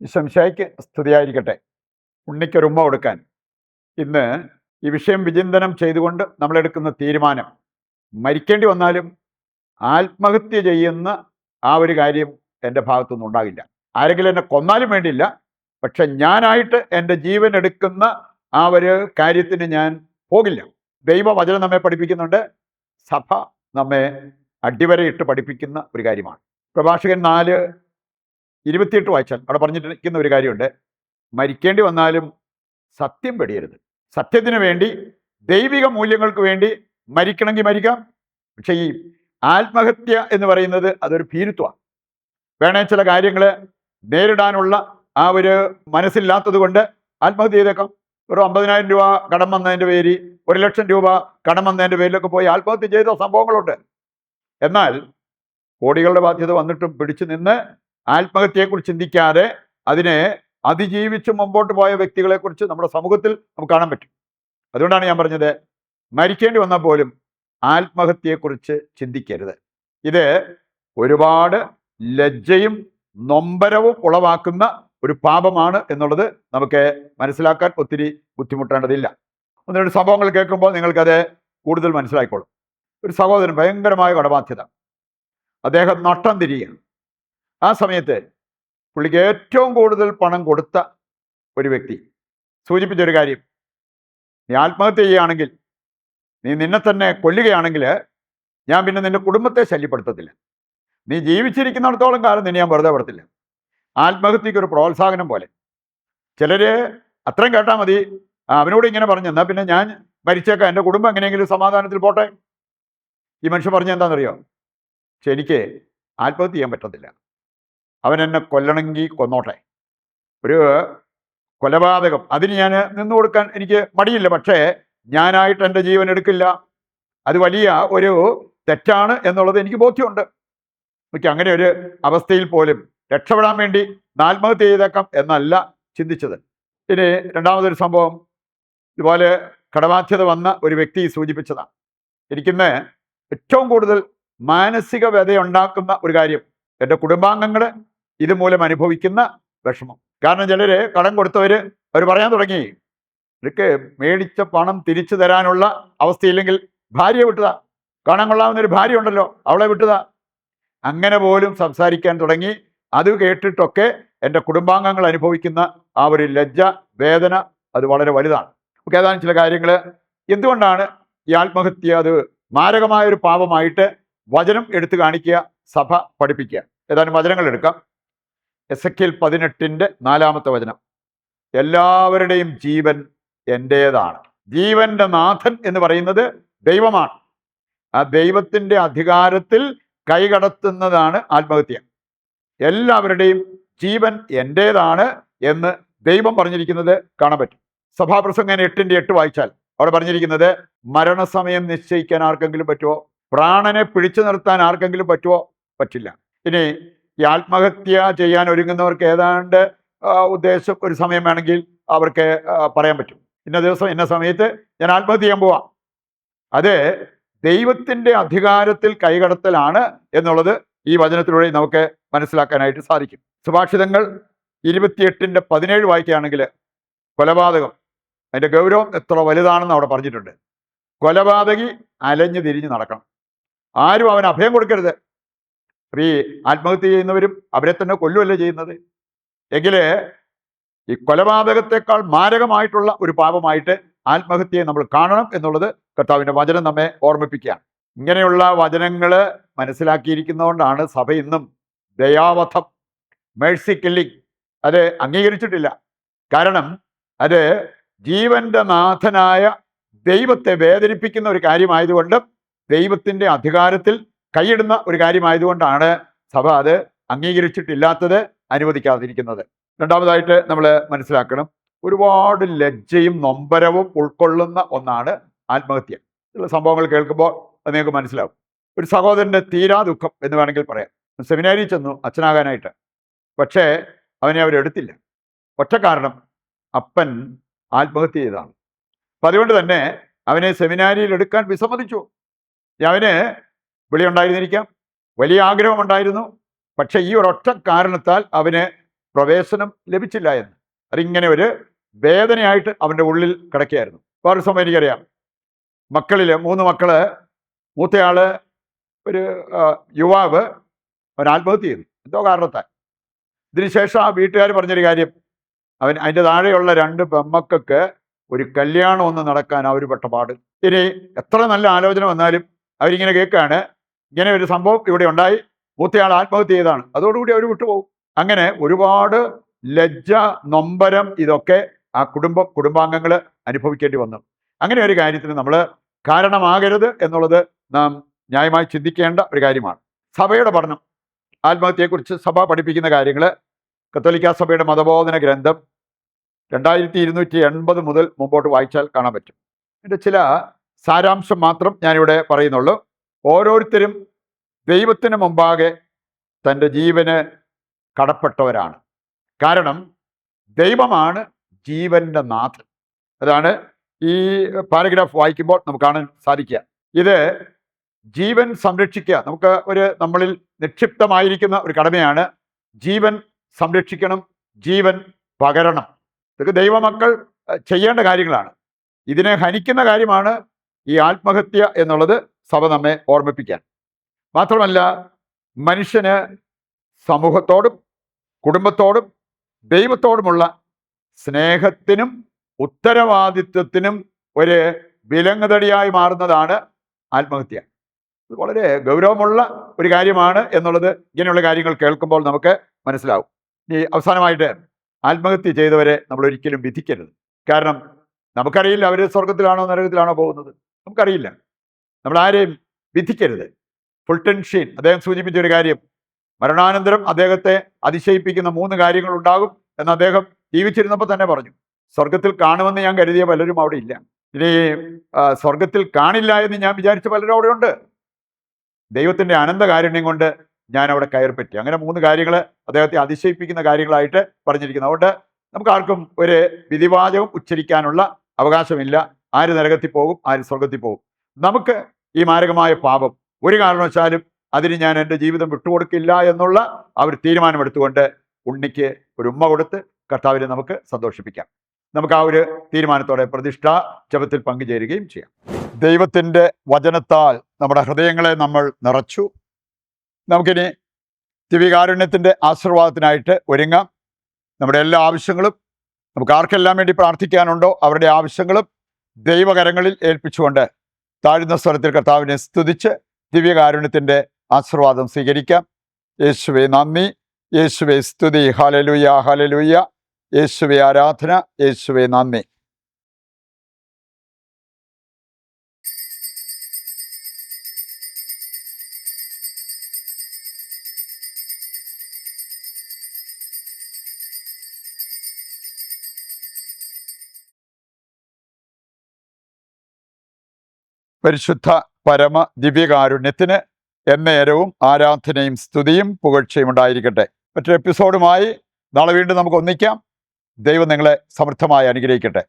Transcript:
ഈശംശായിക്ക് സ്തുതിയായിരിക്കട്ടെ. ഉണ്ണിക്കൊരുമ്മ കൊടുക്കാൻ ഇന്ന് ഈ വിഷയം വിചിന്തനം ചെയ്തുകൊണ്ട് നമ്മളെടുക്കുന്ന തീരുമാനം, മരിക്കേണ്ടി വന്നാലും ആത്മഹത്യ ചെയ്യുന്ന ആ ഒരു കാര്യം എൻ്റെ ഭാഗത്തുനിന്ന് ഉണ്ടാകില്ല. ആരെങ്കിലും എന്നെ കൊന്നാലും വേണ്ടിയില്ല, പക്ഷെ ഞാനായിട്ട് എൻ്റെ ജീവൻ എടുക്കുന്ന ആ ഒരു കാര്യത്തിന് ഞാൻ പോകില്ല. ദൈവവചനം നമ്മെ പഠിപ്പിക്കുന്നുണ്ട്, സഭ നമ്മെ അടിവരയിട്ട് പഠിപ്പിക്കുന്ന ഒരു കാര്യമാണ്. പ്രഭാഷകൻ 4:28 വായിച്ചാൽ അവിടെ പറഞ്ഞിരിക്കുന്ന ഒരു കാര്യമുണ്ട്, മരിക്കേണ്ടി വന്നാലും സത്യം വെടിയരുത്. സത്യത്തിന് വേണ്ടി, ദൈവിക മൂല്യങ്ങൾക്ക് വേണ്ടി മരിക്കണമെങ്കിൽ മരിക്കാം. പക്ഷെ ഈ ആത്മഹത്യ എന്ന് പറയുന്നത് അതൊരു ഭീരുത്വമാണ്. വേണേ ചില കാര്യങ്ങൾ നേരിടാനുള്ള ആ ഒരു മനസ്സില്ലാത്തത് കൊണ്ട് ആത്മഹത്യ ചെയ്തേക്കാം. ഒരു 50,000 രൂപ കടം വന്നതിൻ്റെ പേരിൽ, 1,00,000 രൂപ കടം വന്നതിൻ്റെ പേരിലൊക്കെ പോയി ആത്മഹത്യ ചെയ്ത സംഭവങ്ങളുണ്ട്. എന്നാൽ കോടികളുടെ ബാധ്യത വന്നിട്ടും പിടിച്ചു നിന്ന് ആത്മഹത്യയെക്കുറിച്ച് ചിന്തിക്കാതെ അതിനെ അതിജീവിച്ച് മുമ്പോട്ട് പോയ വ്യക്തികളെക്കുറിച്ച് നമ്മുടെ സമൂഹത്തിൽ നമുക്ക് കാണാൻ പറ്റും. അതുകൊണ്ടാണ് ഞാൻ പറഞ്ഞത്, മരിക്കേണ്ടി വന്നാൽ പോലും ആത്മഹത്യയെക്കുറിച്ച് ചിന്തിക്കരുത്. ഇത് ഒരുപാട് ലജ്ജയും നൊമ്പരവും ഉളവാക്കുന്ന ഒരു പാപമാണ് എന്നുള്ളത് നമുക്ക് മനസ്സിലാക്കാൻ ഒത്തിരി ബുദ്ധിമുട്ടേണ്ടതില്ല. ഒന്ന് രണ്ട് സംഭവങ്ങൾ കേൾക്കുമ്പോൾ നിങ്ങൾക്കത് കൂടുതൽ മനസ്സിലായിക്കോളും. ഒരു സഹോദരൻ ഭയങ്കരമായ കടബാധ്യത, അദ്ദേഹം നട്ടം തിരിയുകയാണ്. ആ സമയത്ത് പുള്ളിക്ക് ഏറ്റവും കൂടുതൽ പണം കൊടുത്ത ഒരു വ്യക്തി സൂചിപ്പിച്ചൊരു കാര്യം, നീ ആത്മഹത്യ ചെയ്യുകയാണെങ്കിൽ, നീ നിന്നെ തന്നെ കൊല്ലുകയാണെങ്കിൽ ഞാൻ പിന്നെ നിന്റെ കുടുംബത്തെ ശല്യപ്പെടുത്തത്തില്ല. നീ ജീവിച്ചിരിക്കുന്നിടത്തോളം കാലം നിന്നെ ഞാൻ വെറുതെ പെടുത്തില്ല. ആത്മഹത്യക്ക് ഒരു പ്രോത്സാഹനം പോലെ. ചിലർ അത്രയും കേട്ടാൽ മതി, അവനോട് ഇങ്ങനെ പറഞ്ഞു, എന്നാൽ പിന്നെ ഞാൻ മരിച്ചേക്കാം, എൻ്റെ കുടുംബം എങ്ങനെയെങ്കിലും സമാധാനത്തിൽ പോട്ടെ. ഈ മനുഷ്യൻ പറഞ്ഞ എന്താണെന്നറിയോ? പക്ഷെ എനിക്ക് ആത്മഹത്യ ചെയ്യാൻ പറ്റത്തില്ല, അവൻ എന്നെ കൊല്ലണമെങ്കിൽ കൊന്നോട്ടെ. ഒരു കൊലപാതകം, അതിന് ഞാൻ നിന്നു കൊടുക്കാൻ എനിക്ക് മടിയില്ല, പക്ഷേ ഞാനായിട്ട് എൻ്റെ ജീവൻ എടുക്കില്ല. അത് വലിയ ഒരു തെറ്റാണ് എന്നുള്ളത് എനിക്ക് ബോധ്യമുണ്ട്. എനിക്ക് അങ്ങനെ ഒരു അവസ്ഥയിൽ പോലും രക്ഷപ്പെടാൻ വേണ്ടി ആത്മഹത്യ ചെയ്തേക്കാം എന്നല്ല ചിന്തിച്ചത്. ഇനി രണ്ടാമതൊരു സംഭവം, ഇതുപോലെ കടബാധ്യത വന്ന ഒരു വ്യക്തി സൂചിപ്പിച്ചതാണ്. എനിക്കിന്ന് ഏറ്റവും കൂടുതൽ മാനസിക വ്യതയുണ്ടാക്കുന്ന ഒരു കാര്യം, എൻ്റെ കുടുംബാംഗങ്ങൾ ഇതുമൂലം അനുഭവിക്കുന്ന വിഷമം. കാരണം ചിലർ കടം കൊടുത്തവർ അവർ പറയാൻ തുടങ്ങി, എനിക്ക് മേടിച്ച പണം തിരിച്ചു തരാനുള്ള അവസ്ഥയില്ലെങ്കിൽ ഭാര്യയെ വിട്ടതാ, കാണാൻ കൊള്ളാവുന്നൊരു ഭാര്യ ഉണ്ടല്ലോ അവളെ വിട്ടതാ, അങ്ങനെ പോലും സംസാരിക്കാൻ തുടങ്ങി. അത് കേട്ടിട്ടൊക്കെ എൻ്റെ കുടുംബാംഗങ്ങൾ അനുഭവിക്കുന്ന ആ ഒരു ലജ്ജ, വേദന, അത് വളരെ വലുതാണ്. നമുക്ക് ഏതാനും ചില കാര്യങ്ങൾ, എന്തുകൊണ്ടാണ് ഈ ആത്മഹത്യ അത് മാരകമായൊരു പാപമായിട്ട് വചനം എടുത്തു കാണിക്കുക, സഭ പഠിപ്പിക്കുക. ഏതാനും വചനങ്ങൾ എടുക്കാം. എസെക്കിയേൽ 18:4 വചനം, എല്ലാവരുടെയും ജീവൻ എൻ്റേതാണ്. ജീവന്റെ നാഥൻ എന്ന് പറയുന്നത് ദൈവമാണ്. ആ ദൈവത്തിൻ്റെ അധികാരത്തിൽ കൈകടത്തുന്നതാണ് ആത്മഹത്യ. എല്ലാവരുടെയും ജീവൻ എൻ്റേതാണ് എന്ന് ദൈവം പറഞ്ഞിരിക്കുന്നത് കാണാൻ പറ്റും. സഭാപ്രസംഗം 8:8 വായിച്ചാൽ അവിടെ പറഞ്ഞിരിക്കുന്നത്, മരണസമയം നിശ്ചയിക്കാൻ ആർക്കെങ്കിലും പറ്റുമോ? പ്രാണനെ പിടിച്ചു നിർത്താൻ ആർക്കെങ്കിലും പറ്റുമോ? പറ്റില്ല. ഇനി ഈ ആത്മഹത്യ ചെയ്യാൻ ഒരുങ്ങുന്നവർക്ക് ഏതാണ്ട് ഉദ്ദേശം ഒരു സമയം വേണമെങ്കിൽ അവർക്ക് പറയാൻ പറ്റും, ഇന്ന ദിവസം ഇന്ന സമയത്ത് ഞാൻ ആത്മഹത്യ ചെയ്യാൻ പോവാം. അത് ദൈവത്തിൻ്റെ അധികാരത്തിൽ കൈകടത്തലാണ് എന്നുള്ളത് ഈ വചനത്തിലൂടെ നമുക്ക് മനസ്സിലാക്കാനായിട്ട് സാധിക്കും. സുഭാഷിതങ്ങൾ 28:17 വായിക്കുകയാണെങ്കിൽ, കൊലപാതകം അതിൻ്റെ ഗൗരവം എത്ര വലുതാണെന്ന് അവിടെ പറഞ്ഞിട്ടുണ്ട്. കൊലപാതകി അലഞ്ഞു തിരിഞ്ഞ് നടക്കണം, ആരും അവന് അഭയം കൊടുക്കരുത്. ഈ ആത്മഹത്യ ചെയ്യുന്നവരും അവരെ തന്നെ കൊല്ലുമല്ലേ ചെയ്യുന്നത്. എങ്കിൽ ഈ കൊലപാതകത്തെക്കാൾ മാരകമായിട്ടുള്ള ഒരു പാപമായിട്ട് ആത്മഹത്യയെ നമ്മൾ കാണണം എന്നുള്ളത് കർത്താവിൻ്റെ വചനം നമ്മെ ഓർമ്മിപ്പിക്കുകയാണ്. ഇങ്ങനെയുള്ള വചനങ്ങൾ മനസ്സിലാക്കിയിരിക്കുന്നതുകൊണ്ടാണ് സഭ ഇന്നും ദയാവധം, മേഴ്സി കില്ലിങ് അത് അംഗീകരിച്ചിട്ടില്ല. കാരണം അത് ജീവന്റെ നാഥനായ ദൈവത്തെ വേദനിപ്പിക്കുന്ന ഒരു കാര്യമായതുകൊണ്ടും ദൈവത്തിൻ്റെ അധികാരത്തിൽ കൈയിടുന്ന ഒരു കാര്യമായതുകൊണ്ടാണ് സഭ അത് അംഗീകരിച്ചിട്ടില്ലാത്തത്, അനുവദിക്കാതിരിക്കുന്നത്. രണ്ടാമതായിട്ട് നമ്മൾ മനസ്സിലാക്കണം, ഒരുപാട് ലജ്ജയും നൊമ്പരവും ഉൾക്കൊള്ളുന്ന ഒന്നാണ് ആത്മഹത്യ. ചില സംഭവങ്ങൾ കേൾക്കുമ്പോൾ അത് നിങ്ങൾക്ക് മനസ്സിലാവും. ഒരു സഹോദരൻ്റെ തീരാ ദുഃഖം എന്ന് വേണമെങ്കിൽ പറയാം. സെമിനാരിയിൽ ചെന്നു അച്ഛനാകാനായിട്ട്, പക്ഷേ അവനെ അവരെടുത്തില്ല. ഒറ്റ കാരണം, അപ്പൻ ആത്മഹത്യ ചെയ്തതാണ്. അപ്പം അതുകൊണ്ട് തന്നെ അവനെ സെമിനാരിയിൽ എടുക്കാൻ വിസമ്മതിച്ചു. അവന് വിളിയുണ്ടായിരുന്നിരിക്കാം, വലിയ ആഗ്രഹമുണ്ടായിരുന്നു, പക്ഷേ ഈ ഒരൊറ്റ കാരണത്താൽ അവന് പ്രവേശനം ലഭിച്ചില്ല എന്ന്. അതിങ്ങനെ ഒരു വേദനയായിട്ട് അവൻ്റെ ഉള്ളിൽ കിടക്കുകയായിരുന്നു. വേറൊരു സമയം എനിക്കറിയാം, മക്കളിൽ 3 മക്കള്, മൂത്തയാള് ഒരു യുവാവ്, അവൻ ആത്മഹത്യ ചെയ്തു എന്തോ കാരണത്താൽ. ഇതിനുശേഷം ആ വീട്ടുകാർ പറഞ്ഞൊരു കാര്യം, അതിൻ്റെ താഴെയുള്ള 2 പെമ്മക്കൾക്ക് ഒരു കല്യാണം ഒന്ന് നടക്കാൻ അവർ പെട്ട പാട്. ഇനി എത്ര നല്ല ആലോചന വന്നാലും അവരിങ്ങനെ കേൾക്കുകയാണ്, ഇങ്ങനെ ഒരു സംഭവം ഇവിടെ ഉണ്ടായി, മൂത്തയാൾ ആത്മഹത്യ ചെയ്താണ്, അതോടുകൂടി അവർ വിട്ടുപോകും. അങ്ങനെ ഒരുപാട് ലജ്ജ, നൊമ്പരം ഇതൊക്കെ ആ കുടുംബാംഗങ്ങൾ അനുഭവിക്കേണ്ടി വന്നു. അങ്ങനെ ഒരു കാര്യത്തിന് നമ്മൾ കാരണമാകരുത് എന്നുള്ളത് നാം ന്യായമായി ചിന്തിക്കേണ്ട ഒരു കാര്യമാണ്. സഭയുടെ പഠനം, ആത്മഹത്യയെക്കുറിച്ച് സഭ പഠിപ്പിക്കുന്ന കാര്യങ്ങൾ കത്തോലിക്കാ സഭയുടെ മതബോധന ഗ്രന്ഥം 2280 മുതൽ മുമ്പോട്ട് വായിച്ചാൽ കാണാൻ പറ്റും. ഇതിൻ്റെ ചില സാരാംശം മാത്രം ഞാനിവിടെ പറയുന്നുള്ളൂ. ഓരോരുത്തരും ദൈവത്തിന് മുമ്പാകെ തൻ്റെ ജീവന് കടപ്പെട്ടവരാണ്. കാരണം ദൈവമാണ് ജീവൻ്റെ നാഥൻ. അതാണ് ഈ പാരഗ്രാഫ് വായിക്കുമ്പോൾ നമുക്ക് കാണാൻ സാധിക്കുക. ഇത് ജീവൻ സംരക്ഷിക്കുക, നമുക്ക് നമ്മളിൽ നിക്ഷിപ്തമായിരിക്കുന്ന ഒരു കടമയാണ്. ജീവൻ സംരക്ഷിക്കണം, ജീവൻ പകരണം. ഇതൊക്കെ ദൈവമക്കൾ ചെയ്യേണ്ട കാര്യങ്ങളാണ്. ഇതിനെ ഹനിക്കുന്ന കാര്യമാണ് ഈ ആത്മഹത്യ എന്നുള്ളത് സഭ നമ്മെ ഓർമ്മിപ്പിക്കാൻ. മാത്രമല്ല, മനുഷ്യന് സമൂഹത്തോടും കുടുംബത്തോടും ദൈവത്തോടുമുള്ള സ്നേഹത്തിനും ഉത്തരവാദിത്വത്തിനും ഒരു വിലങ്ങുതടിയായി മാറുന്നതാണ് ആത്മഹത്യ. ഇത് വളരെ ഗൗരവമുള്ള ഒരു കാര്യമാണ് എന്നുള്ളത് ഇങ്ങനെയുള്ള കാര്യങ്ങൾ കേൾക്കുമ്പോൾ നമുക്ക് മനസ്സിലാവും. ഇനി അവസാനമായിട്ട്, ആത്മഹത്യ ചെയ്തവരെ നമ്മൾ ഒരിക്കലും വിധിക്കരുത്. കാരണം നമുക്കറിയില്ല അവർ സ്വർഗത്തിലാണോ നരകത്തിലാണോ പോകുന്നത്, നമുക്കറിയില്ല. നമ്മൾ ആരെയും വിധിക്കരുത്. ഫുൾട്ടൻ ഷീൻ അദ്ദേഹം സൂചിപ്പിച്ച ഒരു കാര്യം, മരണാനന്തരം അദ്ദേഹത്തെ അതിശയിപ്പിക്കുന്ന 3 കാര്യങ്ങൾ ഉണ്ടാകും എന്ന് അദ്ദേഹം ജീവിച്ചിരുന്നപ്പോൾ തന്നെ പറഞ്ഞു. സ്വർഗത്തിൽ കാണുമെന്ന് ഞാൻ കരുതിയ പലരും അവിടെ ഇല്ല. ഇനി സ്വർഗത്തിൽ കാണില്ല എന്ന് ഞാൻ വിചാരിച്ച പലരും അവിടെ ഉണ്ട്. ദൈവത്തിൻ്റെ അനന്തകാരുണ്യം കൊണ്ട് ഞാൻ അവിടെ കയറിപ്പറ്റി. അങ്ങനെ 3 കാര്യങ്ങൾ അദ്ദേഹത്തെ അതിശയിപ്പിക്കുന്ന കാര്യങ്ങളായിട്ട് പറഞ്ഞിരിക്കുന്നു. അതുകൊണ്ട് നമുക്ക് ആർക്കും ഒരു വിധിവാചകം ഉച്ചരിക്കാനുള്ള അവകാശമില്ല. ആര് നരകത്തിൽ പോകും, ആര് സ്വർഗത്തിൽ പോകും. നമുക്ക് ഈ മാരകമായ പാപം ഒരു കാരണവശാലും അതിന് ഞാൻ എൻ്റെ ജീവിതം വിട്ടുകൊടുക്കില്ല എന്നുള്ള ആ ഒരു തീരുമാനമെടുത്തുകൊണ്ട് ഉണ്ണിക്ക് ഒരു ഉമ്മ കൊടുത്ത് കർത്താവിനെ നമുക്ക് സന്തോഷിപ്പിക്കാം. നമുക്ക് ആ ഒരു തീരുമാനത്തോടെ പ്രതിഷ്ഠാ ജപത്തിൽ പങ്കുചേരുകയും ചെയ്യാം. ദൈവത്തിൻ്റെ വചനത്താൽ നമ്മുടെ ഹൃദയങ്ങളെ നമ്മൾ നിറച്ചു. നമുക്കിനി ദിവ്യകാരുണ്യത്തിൻ്റെ ആശീർവാദത്തിനായിട്ട് ഒരുങ്ങാം. നമ്മുടെ എല്ലാ ആവശ്യങ്ങളും, നമുക്ക് ആർക്കെല്ലാം വേണ്ടി പ്രാർത്ഥിക്കാനുണ്ടോ അവരുടെ ആവശ്യങ്ങളും ദൈവകരങ്ങളിൽ ഏൽപ്പിച്ചുകൊണ്ട് താഴ്ന്ന സ്വരത്തിൽ കർത്താവിനെ സ്തുതിച്ച് ദിവ്യകാരുണ്യത്തിൻ്റെ ആശീർവാദം സ്വീകരിക്കാം. യേശുവേ നന്ദി, യേശുവേ സ്തുതി, ഹല്ലേലൂയ ഹല്ലേലൂയ, യേശുവേ ആരാധന, യേശുവേ നന്ദി. പരിശുദ്ധ പരമ ദിവ്യകാരുണ്യത്തിന് എന്നേരവും ആരാധനയും സ്തുതിയും പുകഴ്ചയും ഉണ്ടായിരിക്കട്ടെ. മറ്റൊരു എപ്പിസോഡുമായി നാളെ വീണ്ടും നമുക്ക് ഒന്നിക്കാം. ദൈവം നിങ്ങളെ സമൃദ്ധമായി അനുഗ്രഹിക്കട്ടെ.